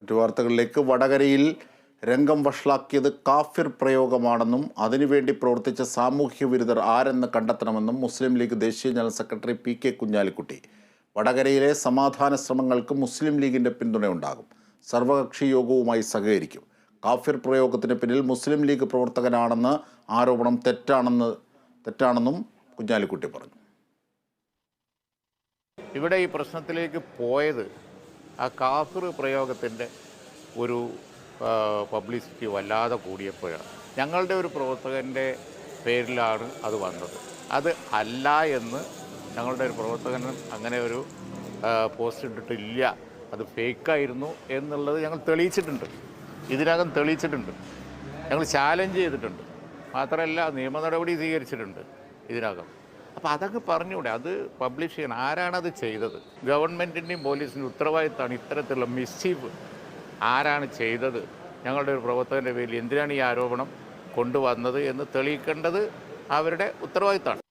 മറ്റു വാർത്തകളിലേക്ക്. വടകരയിൽ രംഗം വഷളാക്കിയത് കാഫിർ പ്രയോഗമാണെന്നും അതിനുവേണ്ടി പ്രവർത്തിച്ച സാമൂഹ്യ വിരുദ്ധർ ആരെന്ന് കണ്ടെത്തണമെന്നും മുസ്ലിം ലീഗ് ദേശീയ ജനറൽ സെക്രട്ടറി PK കുഞ്ഞാലിക്കുട്ടി. വടകരയിലെ സമാധാന ശ്രമങ്ങൾക്ക് മുസ്ലിം ലീഗിൻ്റെ പിന്തുണയുണ്ടാകും. സർവകക്ഷി യോഗവുമായി സഹകരിക്കും. കാഫിർ പ്രയോഗത്തിന് പിന്നിൽ മുസ്ലിം ലീഗ് പ്രവർത്തകനാണെന്ന് ആരോപണം തെറ്റാണെന്നും കുഞ്ഞാലിക്കുട്ടി പറഞ്ഞു. ഇവിടെ ഈ പ്രശ്നത്തിലേക്ക് പോയത് ആ കാഫിർ പ്രയോഗത്തിൻ്റെ ഒരു പബ്ലിസിറ്റി വല്ലാതെ കൂടിയപ്പോഴാണ്. ഞങ്ങളുടെ ഒരു പ്രവർത്തകൻ്റെ പേരിലാണ് അത് വന്നത്. അത് അല്ല എന്ന് ഞങ്ങളുടെ ഒരു പ്രവർത്തകൻ അങ്ങനെ ഒരു പോസ്റ്റ് ഇട്ടിട്ടില്ല, അത് ഫേക്കായിരുന്നു എന്നുള്ളത് ഞങ്ങൾ തെളിയിച്ചിട്ടുണ്ട്. ഇതിനകം തെളിയിച്ചിട്ടുണ്ട്. ഞങ്ങൾ ചാലഞ്ച് ചെയ്തിട്ടുണ്ട്. മാത്രമല്ല നിയമ നടപടി സ്വീകരിച്ചിട്ടുണ്ട് ഇതിനകം. അപ്പോൾ അതൊക്കെ പറഞ്ഞൂടെ, അത് പബ്ലിഷ് ചെയ്യണം. ആരാണത് ചെയ്തത്? ഗവൺമെൻറ്റിൻ്റെയും പോലീസിൻ്റെയും ഉത്തരവാദിത്തമാണ് ഇത്തരത്തിലുള്ള മിസ്ചീഫ് ആരാണ് ചെയ്തത്, ഞങ്ങളുടെ ഒരു പ്രവർത്തകൻ്റെ പേരിൽ എന്തിനാണ് ഈ ആരോപണം കൊണ്ടുവന്നത് എന്ന് തെളിയിക്കേണ്ടത് അവരുടെ ഉത്തരവാദിത്തമാണ്.